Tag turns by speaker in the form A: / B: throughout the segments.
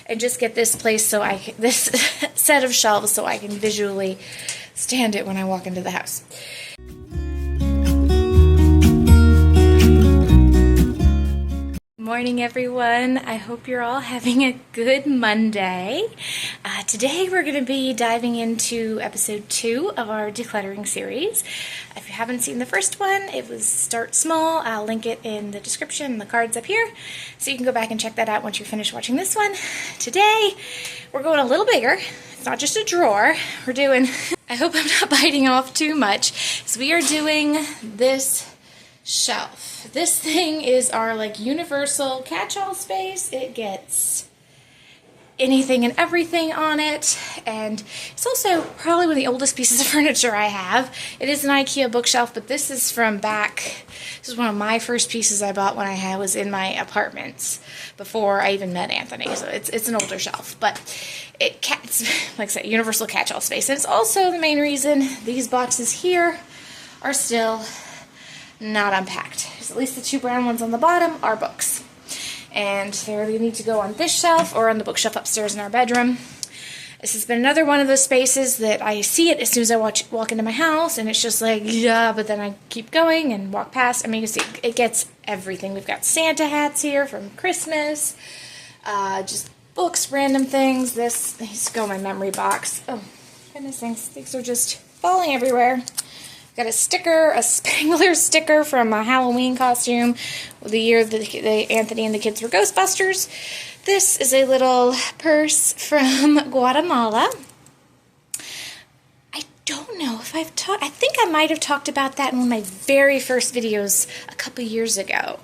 A: and just get this place so this set of shelves so I can visually stand it when I walk into the house. Morning everyone. I hope you're all having a good Monday. Today we're going to be diving into episode 2 of our decluttering series. If you haven't seen the first one, it was Start Small. I'll link it in the description and the cards up here, so you can go back and check that out once you're finished watching this one. Today we're going a little bigger. It's not just a drawer. We're doing, I hope I'm not biting off too much, so we are doing this shelf. This thing is our universal catch-all space. It gets anything and everything on it, and it's also probably one of the oldest pieces of furniture I have. It is an IKEA bookshelf, but this is from back, this is one of my first pieces I bought when I was in my apartments before I even met Anthony, so it's an older shelf, but it's like I said, universal catch-all space. And it's also the main reason these boxes here are still not unpacked. At least the 2 brown ones on the bottom are books, and they really need to go on this shelf or on the bookshelf upstairs in our bedroom. This has been another one of those spaces that I see it as soon as I walk into my house, and it's just like, yeah, but then I keep going and walk past. I mean, you see, it gets everything. We've got Santa hats here from Christmas, just books, random things. This needs to go in my memory box. Oh, goodness, things are just falling everywhere. Got a sticker, a Spangler sticker from a Halloween costume the year that Anthony and the kids were Ghostbusters. This is a little purse from Guatemala. I don't know if I think I might have talked about that in one of my very first videos a couple years ago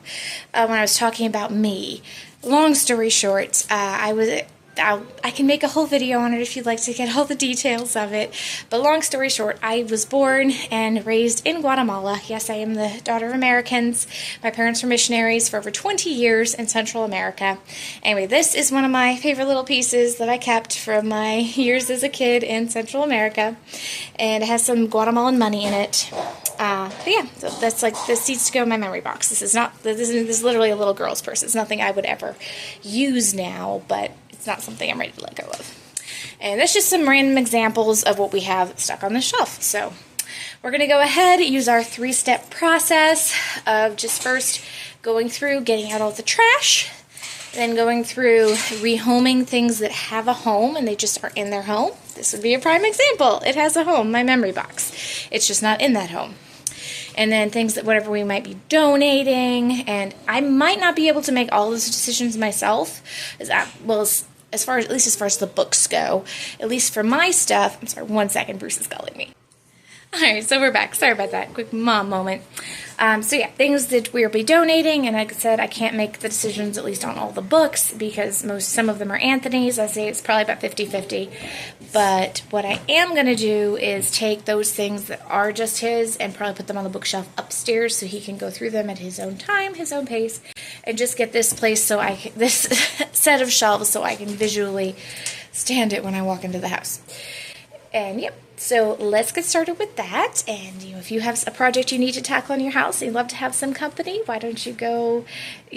A: when I was talking about me. Long story short, I can make a whole video on it if you'd like to get all the details of it. But long story short, I was born and raised in Guatemala. Yes, I am the daughter of Americans. My parents were missionaries for over 20 years in Central America. Anyway, this is one of my favorite little pieces that I kept from my years as a kid in Central America. And it has some Guatemalan money in it. But yeah, so that's this needs to go in my memory box. This is literally a little girl's purse. It's nothing I would ever use now, but it's not something I'm ready to let go of. And that's just some random examples of what we have stuck on the shelf. So we're going to go ahead and use our 3-step process of just first going through, getting out all the trash, then going through rehoming things that have a home and they just are in their home. This would be a prime example. It has a home, my memory box. It's just not in that home. And then things that whatever we might be donating, and I might not be able to make all those decisions myself, as far as the books go, at least for my stuff. I'm sorry, 1 second, Bruce is calling me. Alright, so we're back. Sorry about that. Quick mom moment. So yeah, things that we'll be donating, and like I said, I can't make the decisions, at least on all the books, because some of them are Anthony's. I say it's probably about 50-50. But what I am going to do is take those things that are just his and probably put them on the bookshelf upstairs so he can go through them at his own time, his own pace, and just get this place this set of shelves so I can visually stand it when I walk into the house. And yep. So let's get started with that. And if you have a project you need to tackle in your house and you'd love to have some company, why don't you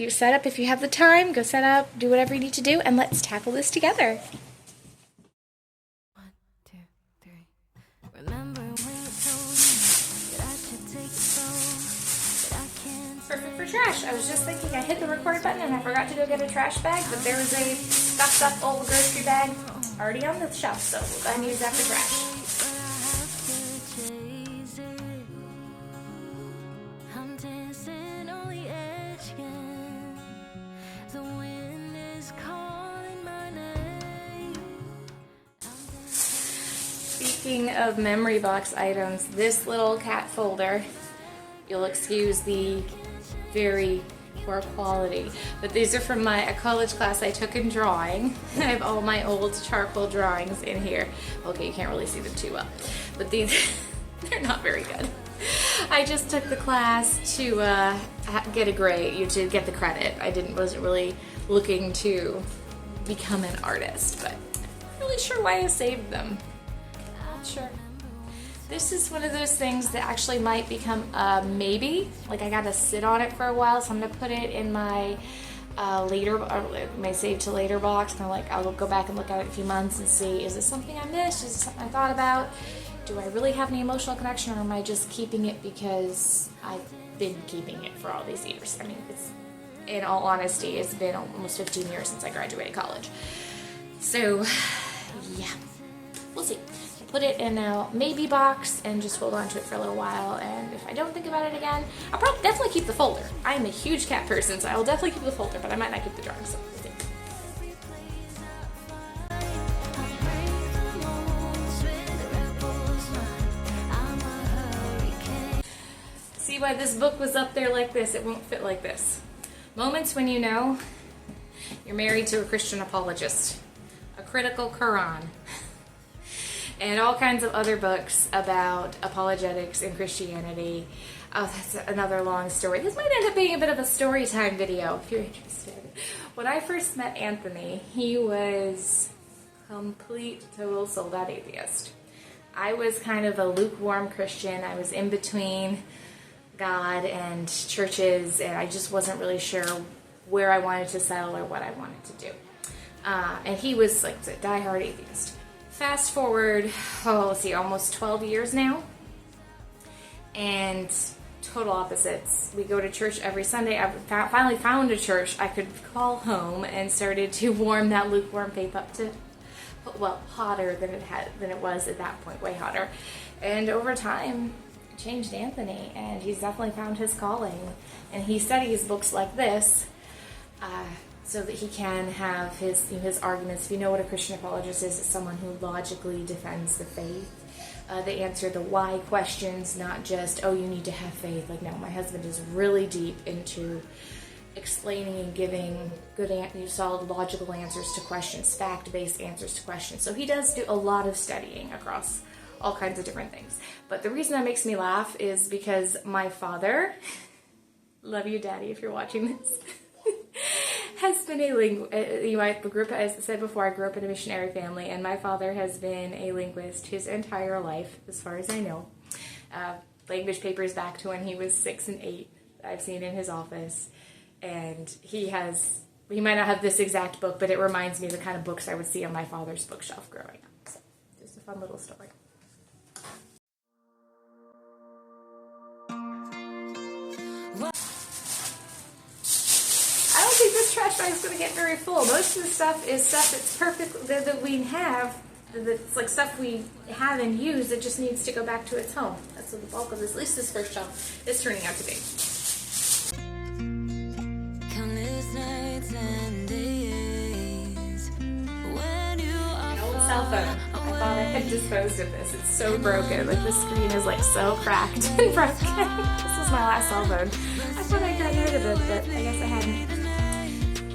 A: set up, if you have the time, go set up, do whatever you need to do, and let's tackle this together.
B: 1, 2, 3. Remember when you told me that I should take it slow, that I can't.
A: Perfect for trash. I was just thinking I hit the record button and I forgot to go get a trash bag, but there was a stuffed up old grocery bag already on the shelf, so we'll go ahead and use that for trash. Speaking of memory box items, this little cat folder, you'll excuse the very poor quality, but these are from a college class I took in drawing. I have all my old charcoal drawings in here. Okay, you can't really see them too well, but these, they're not very good. I just took the class to get a grade, to get the credit. Wasn't really looking to become an artist, but I'm not really sure why I saved them. Not sure. This is one of those things that actually might become a maybe. Like, I gotta sit on it for a while, so I'm gonna put it in my later, my save to later box, kind of like I'll go back and look at it in a few months and see, is this something I missed? Is this something I thought about? Do I really have any emotional connection, or am I just keeping it because I've been keeping it for all these years? I mean, it's, in all honesty, it's been almost 15 years since I graduated college. So, yeah, we'll see. Put it in a maybe box and just hold on to it for a little while, and if I don't think about it again, I'll probably definitely keep the folder. I'm a huge cat person, so I will definitely keep the folder, but I might not keep the drawing, so we'll see. See why this book was up there like this? It won't fit like this. Moments when you know you're married to a Christian apologist, a critical Quran, and all kinds of other books about apologetics and Christianity. Oh, that's another long story. This might end up being a bit of a story time video if you're interested. When I first met Anthony, he was complete, total, sold out atheist. I was kind of a lukewarm Christian. I was in between God and churches, and I just wasn't really sure where I wanted to settle or what I wanted to do. And he was like a diehard atheist. Fast forward, let's see, almost 12 years now, and total opposites. We go to church every Sunday. I finally found a church I could call home and started to warm that lukewarm faith up to, well, hotter than it was at that point, way hotter. And over time, it changed Anthony, and he's definitely found his calling. And he studies books like this, so that he can have his arguments. If you know what a Christian apologist is, it's someone who logically defends the faith. They answer the why questions, not just, oh, you need to have faith. Like, no, my husband is really deep into explaining and giving good, solid, logical answers to questions, fact-based answers to questions. So he does do a lot of studying across all kinds of different things. But the reason that makes me laugh is because my father, love you, Daddy, if you're watching this, has been a linguist. As I said before, I grew up in a missionary family, and my father has been a linguist his entire life, as far as I know. Language papers back to when he was 6 and 8, I've seen in his office. And he might not have this exact book, but it reminds me of the kind of books I would see on my father's bookshelf growing up. So, just a fun little story. I don't think this trash bag is going to get very full. Most of the stuff is stuff that's perfect, that we have, that's like stuff we have and use that just needs to go back to its home. That's what the bulk of this, at least this first shelf, is turning out to be.
B: Countless nights and days when you are
A: An old cell phone. I thought I had disposed of this. It's so broken. Like, the screen is like so cracked and broken. This was my last cell phone. I thought I got rid of it, but I guess I hadn't.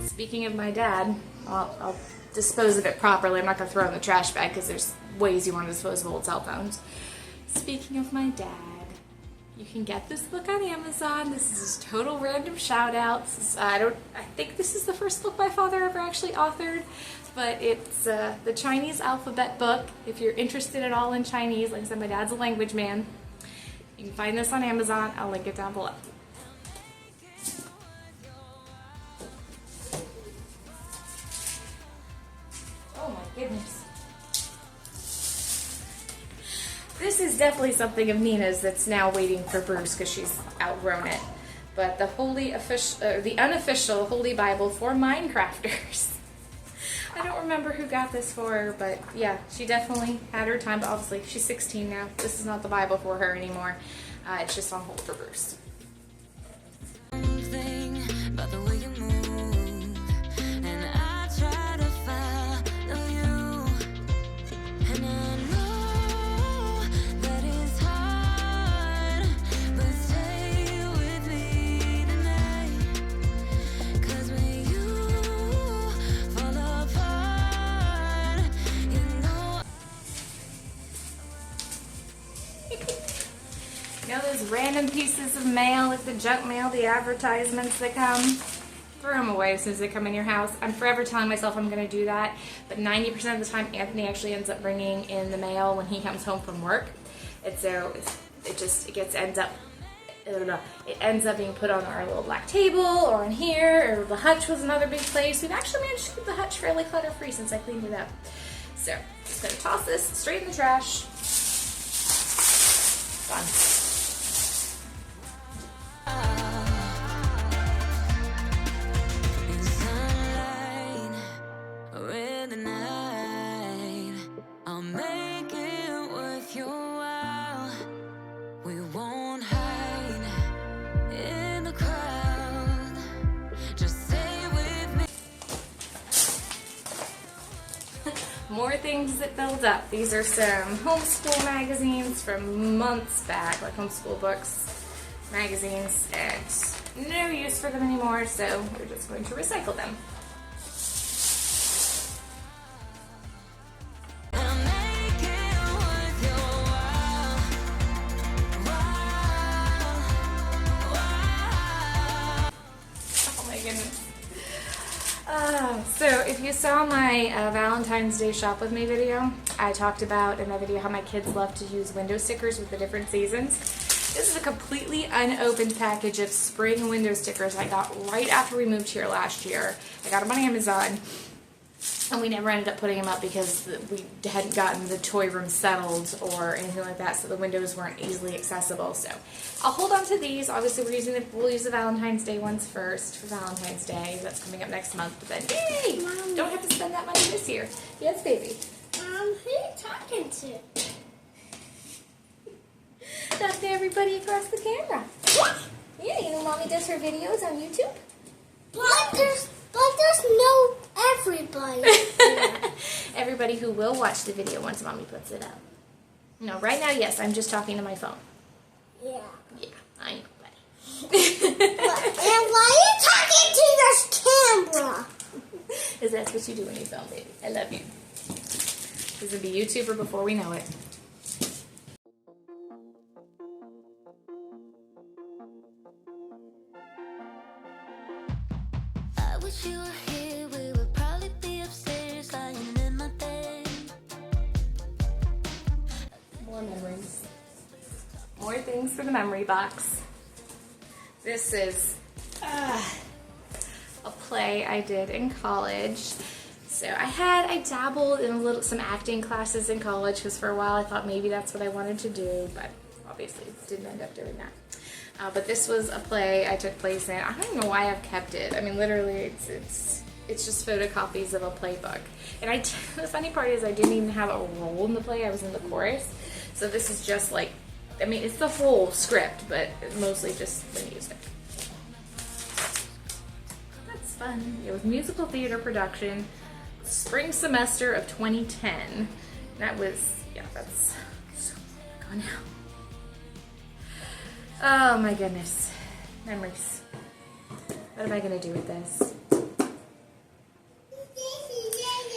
A: Speaking of my dad, I'll dispose of it properly. I'm not going to throw it in the trash bag because there's ways you want to dispose of old cell phones. Speaking of my dad, you can get this book on Amazon. This is a total random shout out. I think this is the first book my father ever actually authored, but it's the Chinese alphabet book. If you're interested at all in Chinese, like I said, my dad's a language man. You can find this on Amazon. I'll link it down below. Oh my goodness. This is definitely something of Nina's that's now waiting for Bruce because she's outgrown it. But the unofficial Holy Bible for Minecrafters. I don't remember who got this for her, but yeah, she definitely had her time. But obviously, she's 16 now. This is not the Bible for her anymore. It's just on hold for Bruce.
B: something about the way you move, and I try to follow you, and I know that it's hard, but stay with me tonight, 'cause when you fall apart, you know.
A: You know those random pieces of mail, like the junk mail, the advertisements that come? Throw them away as soon as they come in your house. I'm forever telling myself I'm going to do that, but 90% of the time Anthony actually ends up bringing in the mail when he comes home from work. And so ends up it ends up being put on our little black table or on here, or the hutch was another big place. We've actually managed to keep the hutch fairly clutter-free since I cleaned it up. So, just gonna toss this straight in the trash. Done. More things that build up. These are some homeschool magazines from months back, like homeschool books, magazines, and no use for them anymore, so we're just going to recycle them. Oh my goodness. So if you saw my Valentine's Day Shop With Me video, I talked about in that video how my kids love to use window stickers with the different seasons. This is a completely unopened package of spring window stickers I got right after we moved here last year. I got them on Amazon, and we never ended up putting them up because we hadn't gotten the toy room settled or anything like that, so the windows weren't easily accessible. So I'll hold on to these. Obviously, we'll use the Valentine's Day ones first for Valentine's Day. That's coming up next month. But then, yay! Mom, don't have to spend that money this year. Yes, baby.
C: Mom, who are you talking to?
A: Talk to everybody across the camera. Yeah, you know Mommy does her videos on YouTube?
C: But there's no everybody.
A: Everybody who will watch the video once Mommy puts it up. No, right now, yes, I'm just talking to my phone.
C: Yeah.
A: Yeah, I know, buddy.
C: And why are you talking to this camera?
A: Because that's what you do when you film, baby. I love you. He's going to be a YouTuber before we know it.
B: I wish you were here, we would probably be upstairs lying in my bed.
A: More memories. More things for the memory box. This is a play I did in college. So I dabbled in some acting classes in college because for a while I thought maybe that's what I wanted to do, but obviously didn't end up doing that. But this was a play I took place in. I don't even know why I've kept it. I mean, literally, it's just photocopies of a playbook. And the funny part is I didn't even have a role in the play. I was in the chorus. So this is just like, I mean, it's the whole script, but mostly just the music. That's fun. It was musical theater production, spring semester of 2010. That was, yeah, that's so long ago now. Oh my goodness. Memories. What am I going to do with this?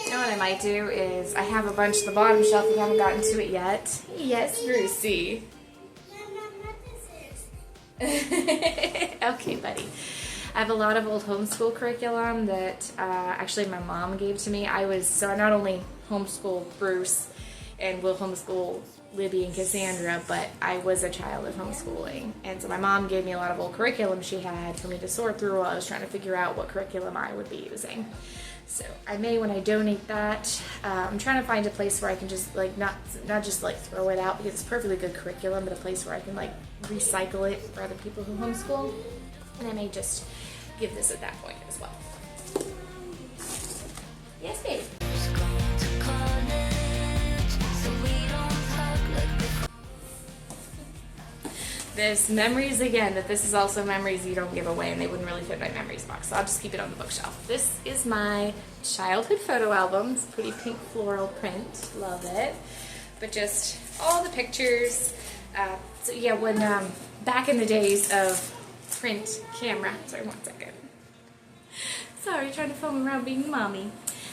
A: You know what I might do is, I have a bunch on the bottom shelf, we haven't gotten to it yet. Yes, Brucey. Okay, buddy. I have a lot of old homeschool curriculum that actually my mom gave to me. So I not only homeschool Bruce and will homeschool Libby and Cassandra, but I was a child of homeschooling, and so my mom gave me a lot of old curriculum she had for me to sort through while I was trying to figure out what curriculum I would be using. So I may, when I donate that, I'm trying to find a place where I can just like not just like throw it out because it's perfectly good curriculum, but a place where I can like recycle it for other people who homeschool, and I may just give this at that point as well. Yes, babe. This memories again, that this is also memories you don't give away and they wouldn't really fit in my memories box, so I'll just keep it on the bookshelf. This is my childhood photo album. It's a pretty pink floral print, love it. But just all the pictures. So yeah, when back in the days of print camera, sorry, 1 second. Sorry, trying to film around being mommy.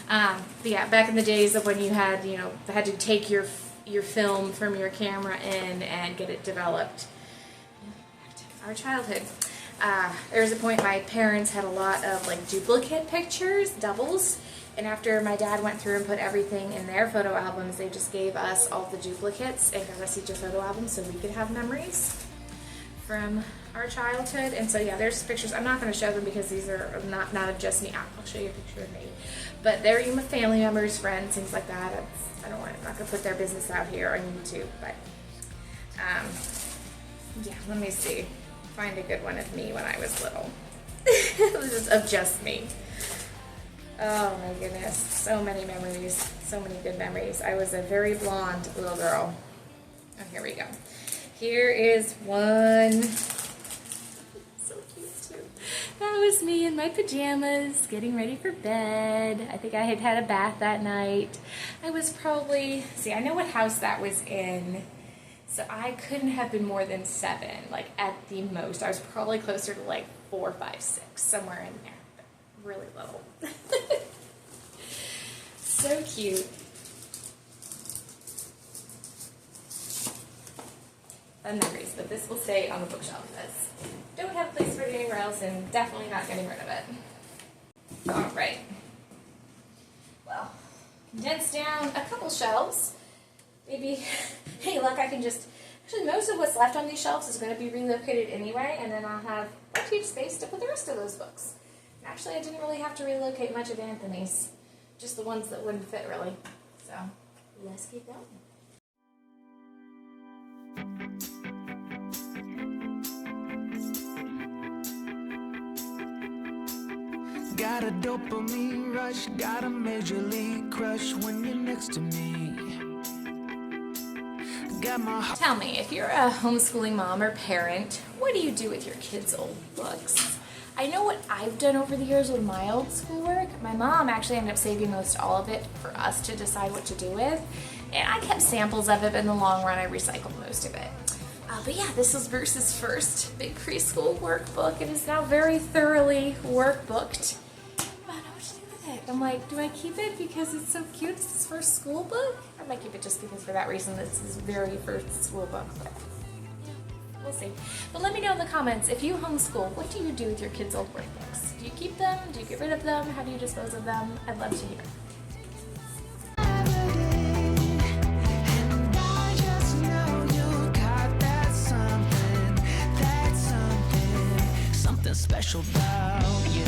A: But yeah, back in the days of when you had, had to take your film from your camera in and get it developed. Our childhood. There was a point my parents had a lot of like duplicate pictures, doubles, and after my dad went through and put everything in their photo albums, they just gave us all the duplicates and got us each a photo album so we could have memories from our childhood. And so yeah, there's pictures. I'm not going to show them because these are not of just me. I'll show you a picture of me. But they're my family members, friends, things like that. I'm not going to put their business out here on YouTube. But yeah, let me see. Find a good one of me when I was little. Of just me. Oh my goodness, so many memories, so many good memories. I was a very blonde little girl. Oh, here we go. Here is one. So cute too. That was me in my pajamas, getting ready for bed. I think I had had a bath that night. I was probably, I know what house that was in. So I couldn't have been more than 7, like at the most. I was probably closer to like 4, 5, 6, somewhere in there. But really little. So cute. Fun memories, but this will stay on the bookshelf because don't have a place for it anywhere else and definitely not getting rid of it. Alright. Well, condensed down a couple shelves. Maybe, hey look, I can just, actually most of what's left on these shelves is going to be relocated anyway, and then I'll have a huge space to put the rest of those books. And actually, I didn't really have to relocate much of Anthony's, just the ones that wouldn't fit really. So, let's keep going.
D: Got a dopamine rush, got a major league crush when you're next to me. Got my heart.
A: Tell me, if you're a homeschooling mom or parent, what do you do with your kids' old books? I know what I've done over the years with my old schoolwork. My mom actually ended up saving most all of it for us to decide what to do with. And I kept samples of it, but in the long run I recycled most of it. But yeah, this was Bruce's first big preschool workbook. It is now very thoroughly workbooked. I don't know what to do with it. I'm like, do I keep it because it's so cute? It's his first school book? I might keep it just because for that reason this is his very first school book. But yeah, we'll see. But let me know in the comments, if you homeschool, what do you do with your kids' old workbooks? Do you keep them? Do you get rid of them? How do you dispose of them? I'd love to hear.
D: Special about you.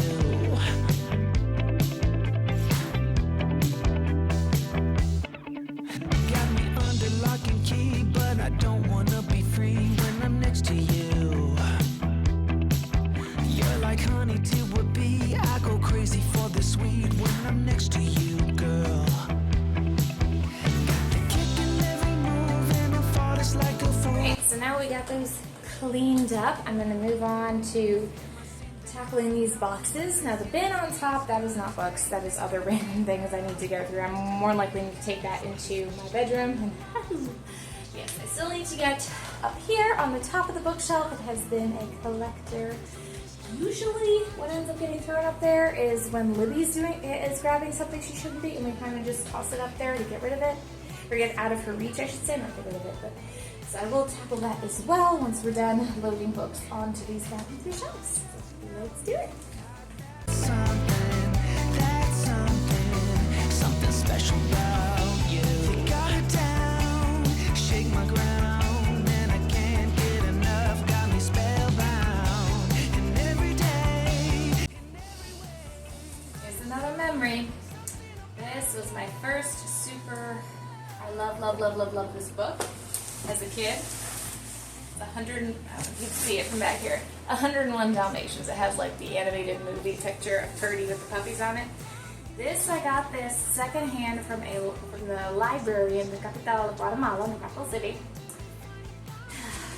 D: Got me under lock and key, but I don't wanna be free when I'm next to you. You're like honey to a bee. I go crazy for the sweet when I'm next to you, girl. Got the kick in every move and I fall just like a fool.
A: Okay, so now we got those cleaned up. I'm gonna move on to tackling these boxes. Now the bin on top, that is not books, that is other random things I need to go through. I'm more likely to take that into my bedroom. Yes, I still need to get up here on the top of the bookshelf. It has been a collector. Usually what ends up getting thrown up there is when Libby's grabbing something she shouldn't be, and we kind of just toss it up there to get rid of it, or get out of her reach, I should say, not get rid of it. But so I will tackle that as well once we're done loading books onto these bathroom 3 shelves. Let's do it.
D: Something special about you. You got it down, shake my ground, and I can't get enough. Got me spellbound, and every day.
A: Here's another memory. This was my first super. I love this book as a kid. 100, you can see it from back here, 101 Dalmatians. It has like the animated movie picture of Purdy with the puppies on it. I got this secondhand from the library in the capital of Guatemala, in the capital city.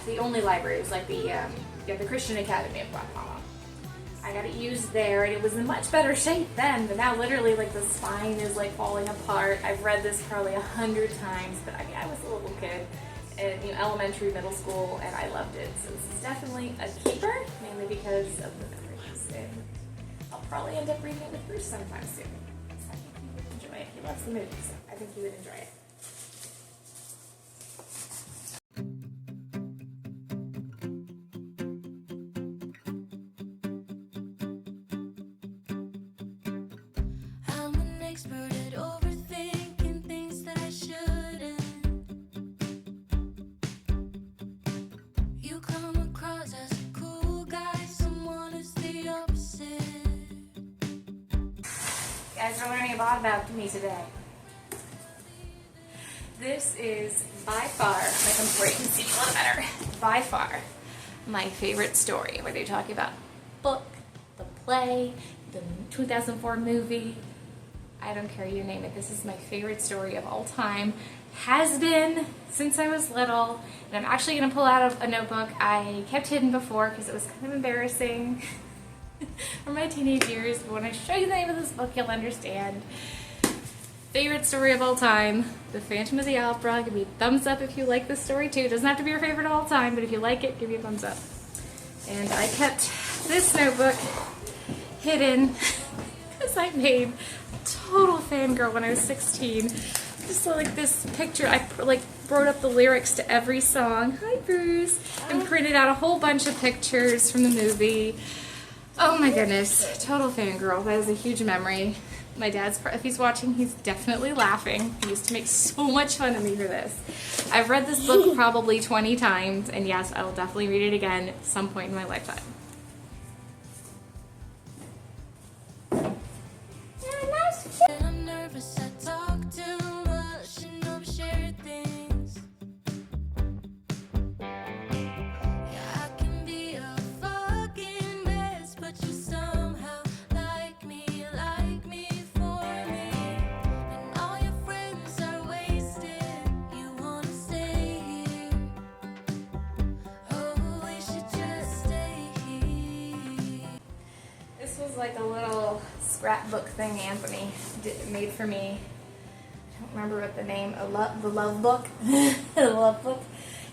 A: The only library, it was like the Christian Academy of Guatemala. I got it used there, and it was in much better shape then, but now literally like the spine is like falling apart. I've read this probably 100 times, but I mean, I was a little kid. In elementary, middle school, and I loved it. So this is definitely a keeper, mainly because of the memories. And I'll probably end up reading it with Bruce sometime soon. So I think he would enjoy it. He loves the movie, so I think he would enjoy it.
B: I'm an expert at overthinking things that I shouldn't. You come across as cool.
A: bought about me today. This is by far, like I'm where you can see me a little better, by far my favorite story. Whether you're talking about book, the play, the 2004 movie, I don't care, you name it. This is my favorite story of all time. Has been since I was little. And I'm actually going to pull out of a notebook I kept hidden before because it was kind of embarrassing from my teenage years. But when I show you the name of this book, you'll understand. Favorite story of all time, The Phantom of the Opera. Give me a thumbs up if you like this story too. It doesn't have to be your favorite of all time, but if you like it, give me a thumbs up. And I kept this notebook hidden because I made a total fangirl when I was 16. Just like this picture, I like wrote up the lyrics to every song. Hi Bruce. And printed out a whole bunch of pictures from the movie. Oh my goodness, total fangirl. That is a huge memory. My dad's, if he's watching, he's definitely laughing. He used to make so much fun of me for this. I've read this book probably 20 times, and yes, I will definitely read it again at some point in my lifetime.
B: I'm nervous, I talk too much and overshare things. Yeah, I can be a fucking mess, but you somehow like me for me. And all your friends are wasted, you wanna stay here. Oh, we should just stay here.
A: This was like a little scrapbook thing Anthony made for me. I don't remember what the name, the love book. The love book.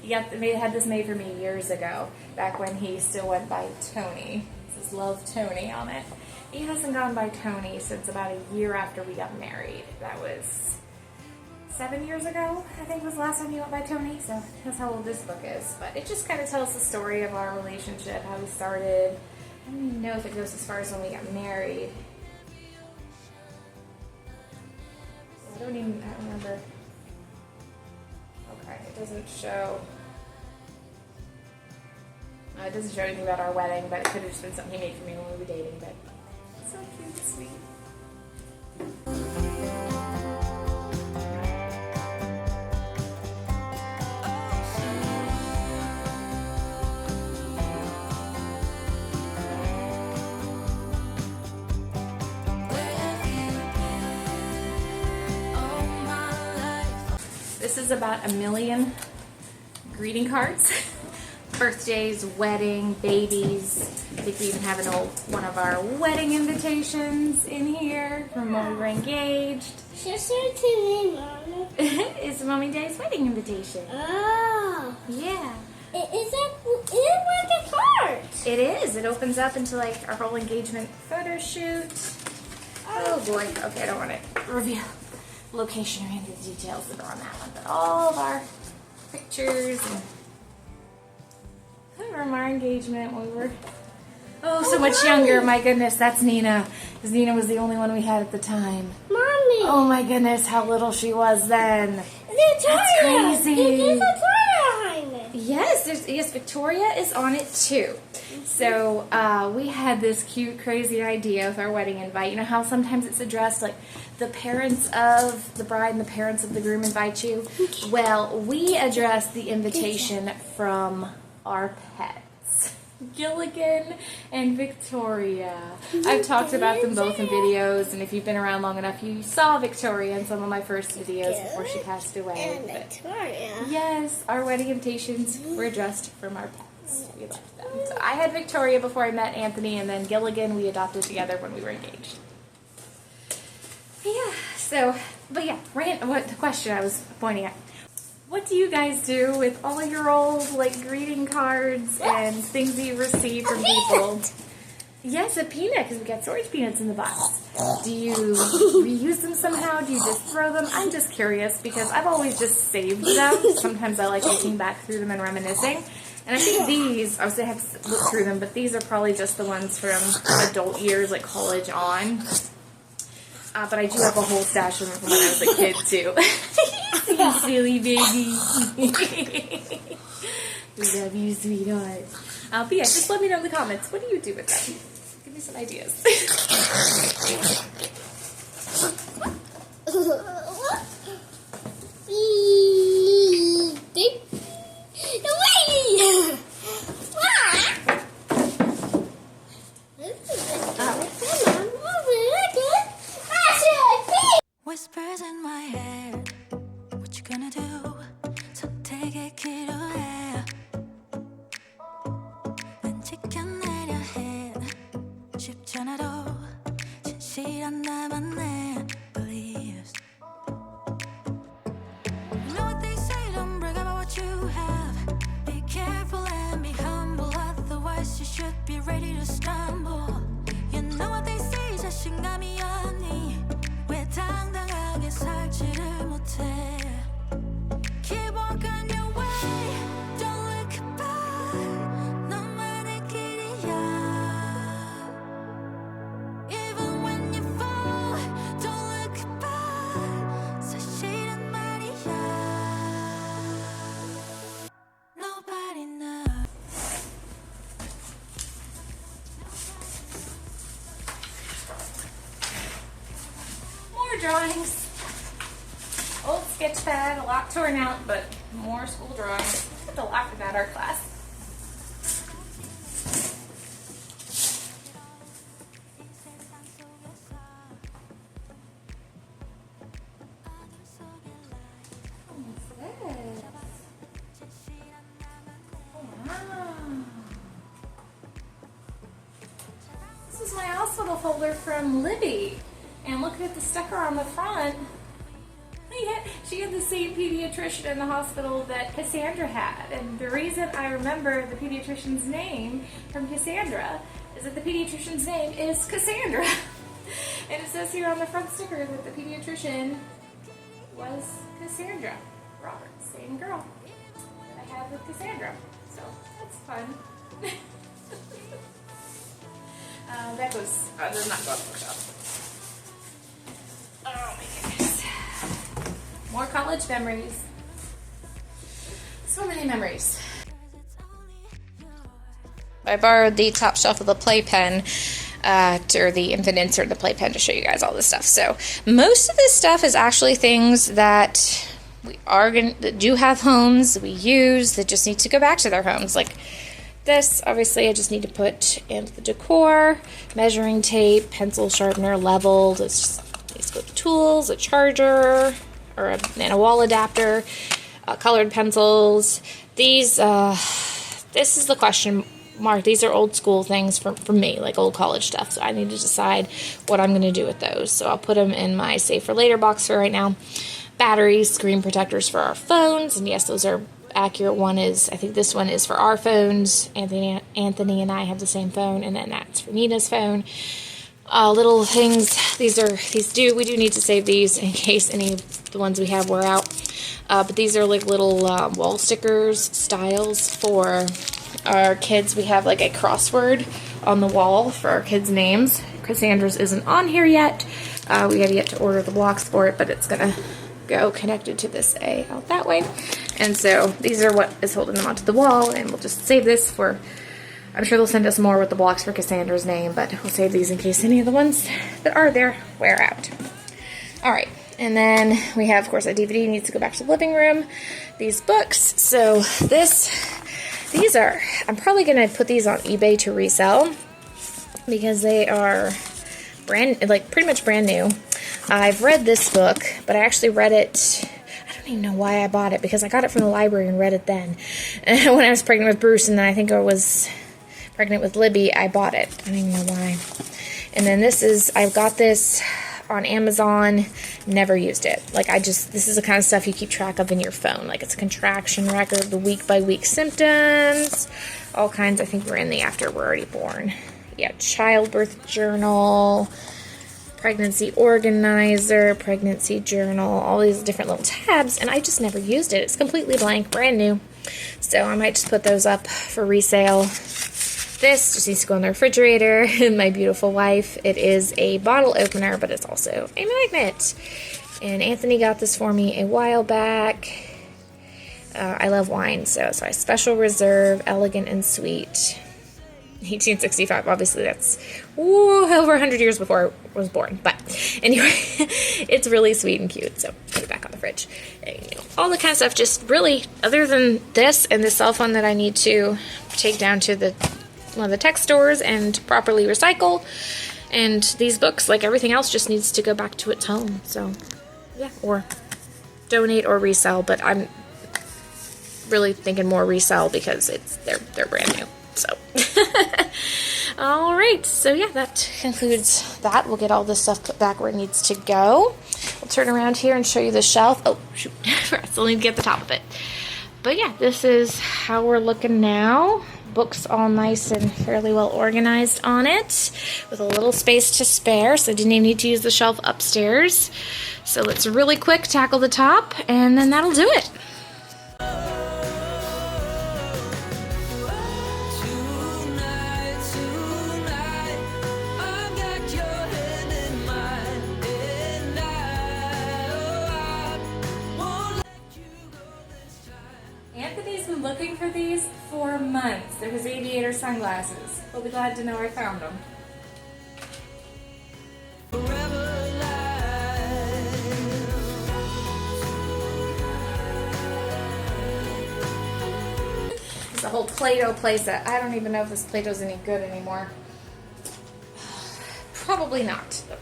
A: He had this made for me years ago, back when he still went by Tony. It says Love Tony on it. He hasn't gone by Tony since about a year after we got married. That was 7 years ago, I think was the last time he went by Tony, so that's how old this book is. But it just kind of tells the story of our relationship, how we started. I don't even know if it goes as far as when we got married. I don't remember. Okay, it doesn't show. It doesn't show anything about our wedding, but it could have just been something he made for me when we were dating. But it's so cute and sweet. This is about 1 million greeting cards. Birthdays, wedding, babies. I think we even have one of our wedding invitations in here from when we were engaged.
C: Just send it to me, Mama.
A: It's Mommy and Daddy's wedding invitation.
C: Oh.
A: Yeah.
C: It is like a card.
A: It is. It opens up into like our whole engagement photo shoot. Oh boy. Okay, I don't want to reveal location or any of the details that are on that one, but all of our pictures and from our engagement when we were so much younger. My goodness, that's Nina, because Nina was the only one we had at the time.
C: Mommy.
A: Oh my goodness, how little she was then.
C: That's
A: crazy.
C: There's a toy behind it.
A: Yes, Victoria is on it too. So we had this cute, crazy idea with our wedding invite. You know how sometimes it's addressed like the parents of the bride and the parents of the groom invite you? Well, we addressed the invitation from our pets, Gilligan and Victoria. I've talked about them both in videos, and if you've been around long enough, you saw Victoria in some of my first videos before she passed away.
C: And
A: But
C: Victoria.
A: yes, our wedding invitations were addressed from our pets. We loved them. So I had Victoria before I met Anthony, and then Gilligan we adopted together when we were engaged. Yeah, so, but yeah, what the question I was pointing at. What do you guys do with all your old, like, greeting cards and things that you receive from people? Yes, a peanut, because we got storage peanuts in the box. Do you reuse them somehow? Do you just throw them? I'm just curious, because I've always just saved them. Sometimes I like looking back through them and reminiscing. And I think these, I have to look through them, but these are probably just the ones from adult years, like college on. But I do have a whole stash of them from when I was a kid, too. You silly baby. We love you, sweetheart. But yeah, just let me know in the comments. What do you do with them? Give me some ideas.
B: stars in my head. What you gonna do? 선택의 기로에 난 지켜내려 해. 쉽지 않아도 진실한 나만의 beliefs. You know what they say, don't brag about what you have. Be careful and be humble, otherwise you should be ready to stumble. You know what they say, 자신감이 없니? 왜 당당하게 살지를 못해? Keep walking your way, don't look back. 너만의 길이야. Even when you fall, don't look back. 사실은 말이야. Nobody knows.
A: More drawings. Old sketch pad, a lot torn out, but more school drawings. I have to laugh about art class. This is my hospital folder from Libby. And look at the sticker on the front. Yeah, she had the same pediatrician in the hospital that Cassandra had. And the reason I remember the pediatrician's name from Cassandra is that the pediatrician's name is Cassandra. And it says here on the front sticker that the pediatrician was Cassandra Roberts, same girl that I had with Cassandra. So that's fun. That does not go on the bookshelf. Oh my goodness. More college memories. So many memories. I borrowed the top shelf of the playpen, or the infant insert of the playpen to show you guys all this stuff. So most of this stuff is actually things that that do have homes, that we use, that just need to go back to their homes. Like this, obviously I just need to put into the decor, measuring tape, pencil sharpener, leveled, it's basically tools, a charger, and a wall adapter, colored pencils. These, this is the question mark. These are old school things for me, like old college stuff. So I need to decide what I'm going to do with those. So I'll put them in my save for later box for right now. Batteries, screen protectors for our phones. And yes, those are accurate. One is, I think this one is for our phones. Anthony and I have the same phone. And then that's for Nina's phone. Little things. We do need to save these in case any of the ones we have wear out. But these are like little wall stickers styles for our kids. We have like a crossword on the wall for our kids' names. Cassandra's isn't on here yet. We have yet to order the blocks for it, but it's gonna go connected to this A out that way. And so these are what is holding them onto the wall, and we'll just save this for, I'm sure they'll send us more with the blocks for Cassandra's name, but we'll save these in case any of the ones that are there wear out. Alright, and then we have, of course, a DVD needs to go back to the living room. These books, so these are, I'm probably going to put these on eBay to resell because they are pretty much brand new. I've read this book, but I actually read it, I don't even know why I bought it, because I got it from the library and read it then. And when I was pregnant with Bruce, and then I think I was pregnant with Libby, I bought it. I don't even know why. And then I got this on Amazon, never used it. This is the kind of stuff you keep track of in your phone. Like, it's a contraction record, the week-by-week symptoms, all kinds. I think we're in the after we're already born. Yeah, childbirth journal, pregnancy organizer, pregnancy journal, all these different little tabs, and I just never used it. It's completely blank, brand new. So I might just put those up for resale. This just needs to go in the refrigerator. My beautiful wife. It is a bottle opener, but it's also a magnet. And Anthony got this for me a while back. I love wine, so it's a Special Reserve, Elegant and Sweet. 1865, obviously that's over 100 years before I was born. But anyway, it's really sweet and cute, so put it back on the fridge. And, all the kind of stuff, just really, other than this and the cell phone that I need to take down to one of the tech stores and properly recycle. And these books, like everything else, just needs to go back to its home. So Yeah, or donate or resell, but I'm really thinking more resell because they're brand new. So all right, so yeah, that concludes that. We'll get all this stuff put back where it needs to go. I'll turn around here and show you the shelf. Oh shoot, I still need to get the top of it. But yeah, this is how we're looking now. Books all nice and fairly well organized on it, with a little space to spare, so I didn't even need to use the shelf upstairs. So let's really quick tackle the top, and then that'll do it.
D: Tonight, tonight, I've got your hand in mine, and I won't let you go this time.
A: Anthony's been looking for these for months. They're his aviator sunglasses. He'll be glad to know I found them.
D: Forever
A: It's a whole Play-Doh playset. I don't even know if this Play-Doh's any good anymore. Probably not. The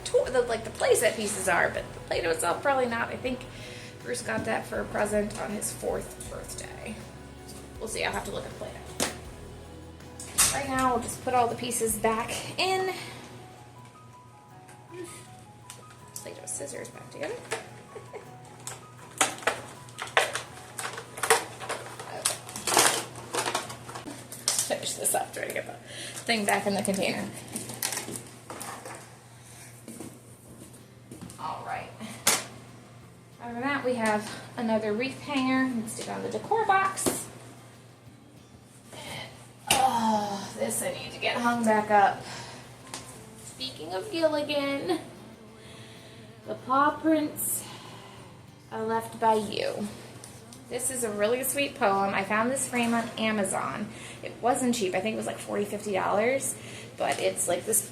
A: playset pieces are, but the Play-Doh itself probably not. I think Bruce got that for a present on his 4th birthday. We'll see. I'll have to look at Play-Doh. Right now, we'll just put all the pieces back in. Play-Doh scissors back together. Finish this up, try to get the thing back in the container. Alright. Other than that, we have another wreath hanger. Needs to go in the decor box. Oh, this I need to get hung back up. Speaking of Gilligan, the paw prints are left by you. This is a really sweet poem. I found this frame on Amazon. It wasn't cheap. I think it was like $40, $50. But it's like this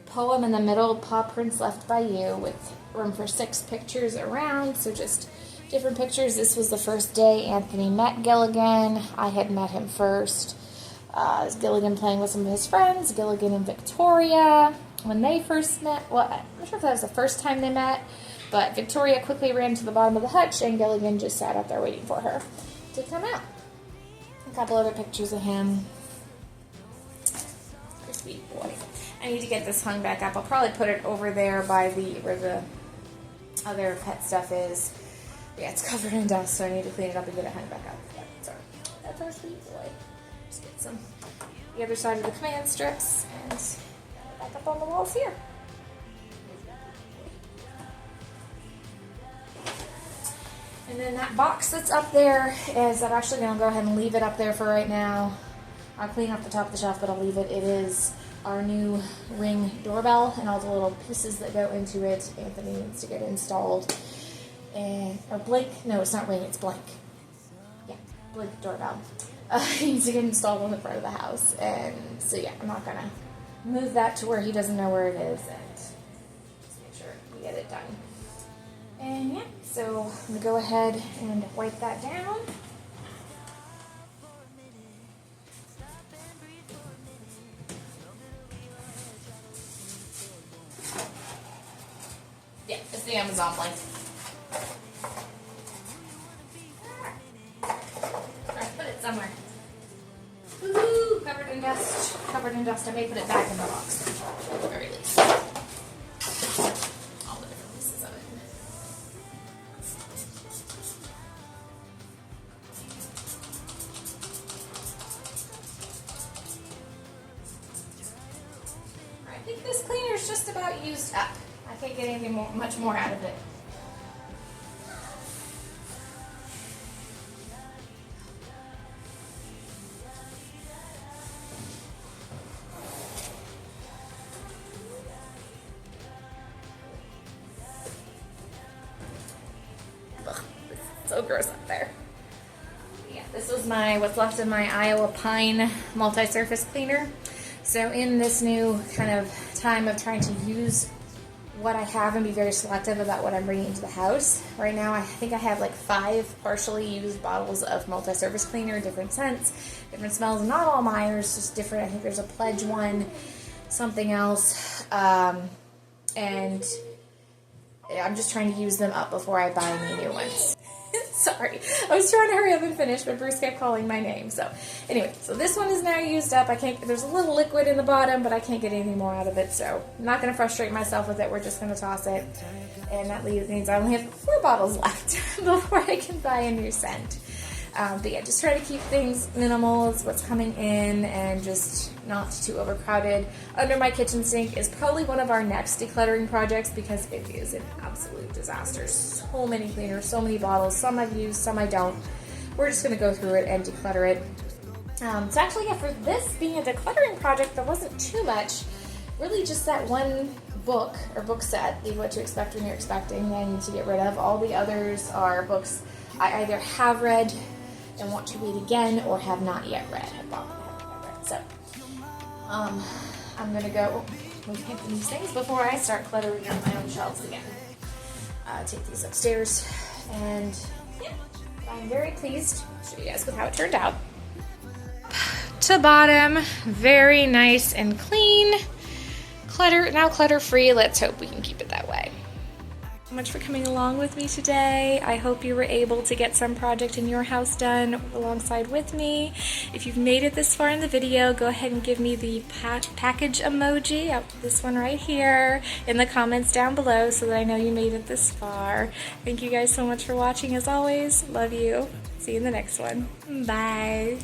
A: poem in the middle, paw prints left by you, with room for 6 pictures around. So just different pictures. This was the first day Anthony met Gilligan. I had met him first. Gilligan playing with some of his friends, Gilligan and Victoria. When they first met, well, I'm not sure if that was the first time they met, but Victoria quickly ran to the bottom of the hutch, and Gilligan just sat up there waiting for her to come out. A couple other pictures of him. Pretty sweet boy. I need to get this hung back up. I'll probably put it over there by where the other pet stuff is. Yeah, it's covered in dust, so I need to clean it up and get it hung back up. Yep, sorry. That's our sweet boy. Just get some the other side of the command strips and back up on the walls here. And then that box that's up there is, I'm actually going to go ahead and leave it up there for right now. I'll clean up the top of the shelf, but I'll leave it. It is our new Ring doorbell and all the little pieces that go into it. Anthony needs to get installed. And, or Blink, no, it's not Ring, it's Blink. Yeah, Blink doorbell. He needs to get installed on the front of the house. And so yeah, I'm not going to move that to where he doesn't know where it is, and just make sure we get it done. And yeah, so I'm going to go ahead and wipe that down. Yeah, it's the Amazon Blink. Alright, put it somewhere. Woohoo! Covered in dust. Covered in dust. I may put it back in the box at the very least. All the different pieces of it. I think this cleaner's just about used up. I can't get anything much more out of it. Ugh, it's so gross up there. Yeah, this was what's left of my Iowa Pine multi-surface cleaner. So in this new kind of time of trying to use what I have and be very selective about what I'm bringing into the house, right now I think I have like 5 partially used bottles of multi-surface cleaner, different scents, different smells, not all Myers, just different. I think there's a Pledge one, something else, and I'm just trying to use them up before I buy any new ones. Sorry, I was trying to hurry up and finish, but Bruce kept calling my name. So anyway, so this one is now used up. There's a little liquid in the bottom, but I can't get anything more out of it, so I'm not going to frustrate myself with it. We're just going to toss it, and that means I only have 4 bottles left before I can buy a new scent. But yeah, just try to keep things minimal is what's coming in, and just not too overcrowded. Under my kitchen sink is probably one of our next decluttering projects because it is an absolute disaster. So many cleaners, so many bottles, some I've used, some I don't. We're just going to go through it and declutter it. So actually, yeah, for this being a decluttering project, there wasn't too much. Really just that one book or book set, Leave What to Expect When You're Expecting, that I need to get rid of. All the others are books I either have read and want to read again or have not yet read. I bought them and haven't yet read. So I'm going to go look at these things before I start cluttering up my own shelves again. Take these upstairs, and yeah, I'm very pleased to show you guys with how it turned out. To bottom, very nice and clean. Now clutter free. Let's hope we can keep it that way. So much for coming along with me today. I hope you were able to get some project in your house done alongside with me. If you've made it this far in the video, go ahead and give me the package emoji, this one right here, in the comments down below so that I know you made it this far. Thank you guys so much for watching as always. Love you. See you in the next one. Bye.